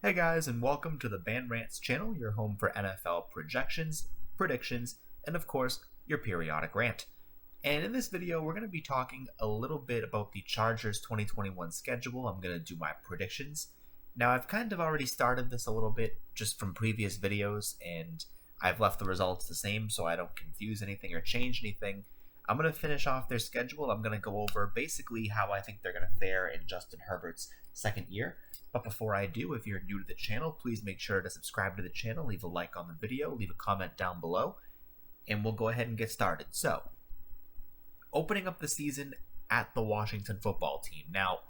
Hey guys, and welcome to the Band Rants channel, your home for NFL projections, predictions, and of course, your periodic rant. And in this video, we're going to be talking a little bit about the Chargers 2021 schedule. I'm going to do my predictions. Now, I've kind of already started this a little bit just from previous videos, and I've left the results the same so I don't confuse anything or change anything. I'm going to finish off their schedule. I'm going to go over basically how I think they're going to fare in Justin Herbert's second year. But before I do, if you're new to the channel, please make sure to subscribe to the channel, leave a like on the video, leave a comment down below, and we'll go ahead and get started. So, opening up the season at the Washington football team. Now,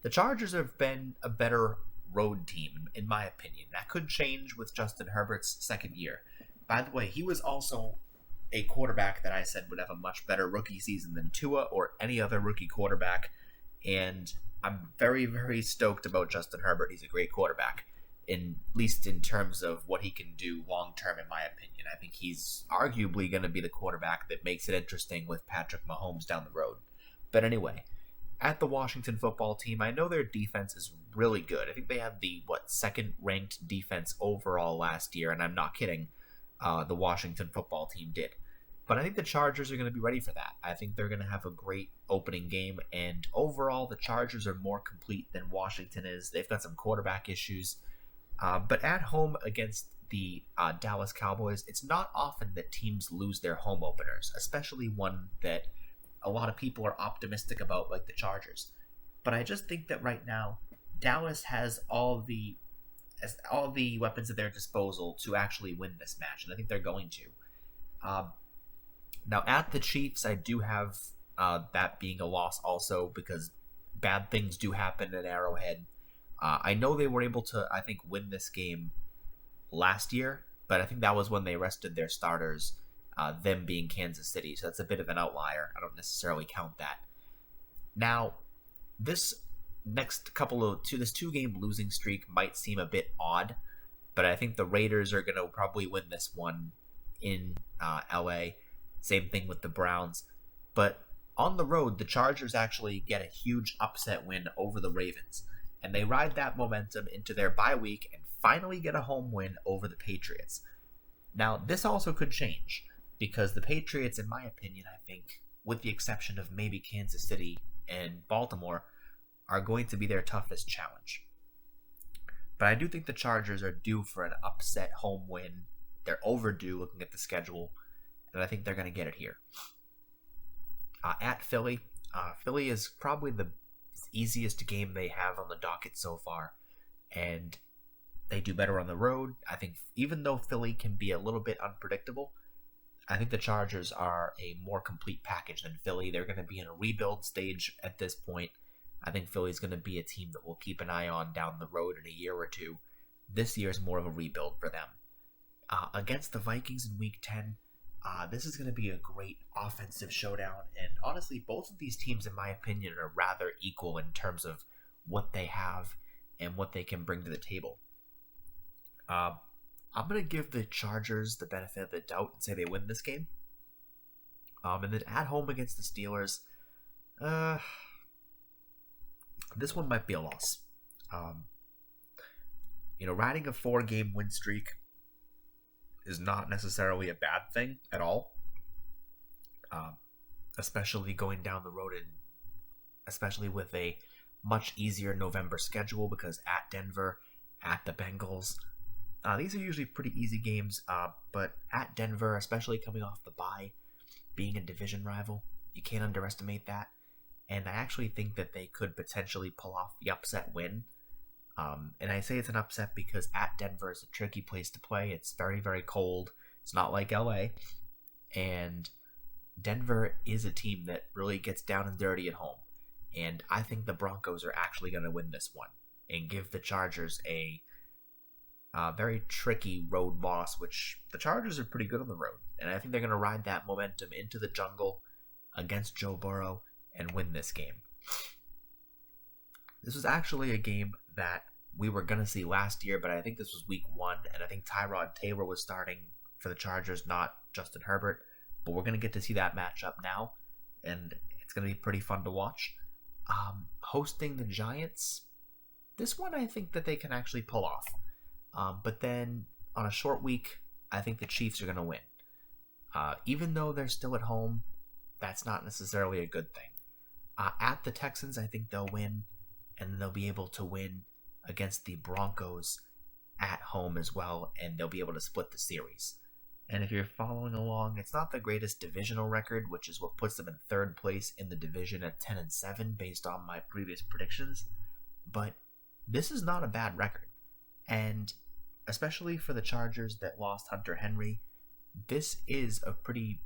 the Chargers have been a better road team, in my opinion. That could change with Justin Herbert's second year. By the way, he was also a quarterback that I said would have a much better rookie season than Tua or any other rookie quarterback, and I'm very, very stoked about Justin Herbert. He's a great quarterback, at least in terms of what he can do long term, in my opinion. I think he's arguably going to be the quarterback that makes it interesting with Patrick Mahomes down the road. But anyway, at the Washington football team, I know their defense is really good. I think they have the, second ranked defense overall last year, and I'm not kidding. The Washington football team did. But I think the Chargers are going to be ready for that. I think they're going to have a great opening game. And overall, the Chargers are more complete than Washington is. They've got some quarterback issues. But at home against the Dallas Cowboys, it's not often that teams lose their home openers, especially one that a lot of people are optimistic about, like the Chargers. But I just think that right now, Dallas has all the weapons at their disposal to actually win this match, and I think they're going to. Now, at the Chiefs, I do have that being a loss also because bad things do happen at Arrowhead. I know they were able to, I think, win this game last year, but I think that was when they rested their starters, them being Kansas City, so that's a bit of an outlier. I don't necessarily count that. Now, this this two-game losing streak might seem a bit odd, but I think the Raiders are going to probably win this one in LA. Same thing with the Browns. But on the road, the Chargers actually get a huge upset win over the Ravens. And they ride that momentum into their bye week and finally get a home win over the Patriots. Now, this also could change because the Patriots, in my opinion, I think, with the exception of maybe Kansas City and Baltimore, are going to be their toughest challenge. But I do think the Chargers are due for an upset home win. They're overdue looking at the schedule. And I think they're going to get it here. At Philly. Philly is probably the easiest game they have on the docket so far. And they do better on the road. I think even though Philly can be a little bit unpredictable, I think the Chargers are a more complete package than Philly. They're going to be in a rebuild stage at this point. I think Philly's going to be a team that we'll keep an eye on down the road in a year or two. This year is more of a rebuild for them. Against the Vikings in Week 10, this is going to be a great offensive showdown, and honestly, both of these teams, in my opinion, are rather equal in terms of what they have and what they can bring to the table. I'm going to give the Chargers the benefit of the doubt and say they win this game. And then at home against the Steelers, this one might be a loss. Riding a 4-game win streak is not necessarily a bad thing at all, especially going down the road, and especially with a much easier November schedule because at Denver, at the Bengals, these are usually pretty easy games, but at Denver, especially coming off the bye, being a division rival, you can't underestimate that, and I actually think that they could potentially pull off the upset win. And I say it's an upset because at Denver is a tricky place to play. It's very, very cold. It's not like LA. And Denver is a team that really gets down and dirty at home. And I think the Broncos are actually going to win this one and give the Chargers a very tricky road loss, which the Chargers are pretty good on the road. And I think they're going to ride that momentum into the jungle against Joe Burrow and win this game. This was actually a game that we were going to see last year, but I think this was week 1, and I think Tyrod Taylor was starting for the Chargers, not Justin Herbert. But we're going to get to see that matchup now, and it's going to be pretty fun to watch. Hosting the Giants, This one I think that they can actually pull off. But then on a short week, I think the Chiefs are going to win. Even though they're still at home, that's not necessarily a good thing. At the Texans, I think they'll win, and then they'll be able to win against the Broncos at home as well, and they'll be able to split the series. And if you're following along, it's not the greatest divisional record, which is what puts them in third place in the division at 10-7 based on my previous predictions. But this is not a bad record. And especially for the Chargers that lost Hunter Henry, this is a probably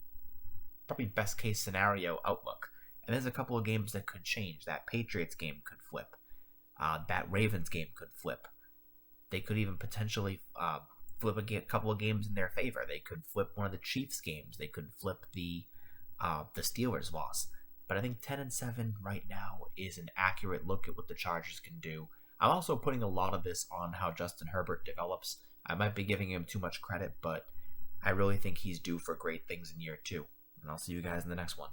best case scenario outlook. And there's a couple of games that could change. That Patriots game could flip. That Ravens game could flip. They could even potentially flip a couple of games in their favor. They could flip one of the Chiefs games. They could flip the Steelers loss. But I think 10-7 right now is an accurate look at what the Chargers can do. I'm also putting a lot of this on how Justin Herbert develops. I might be giving him too much credit, but I really think he's due for great things in year 2. And I'll see you guys in the next one.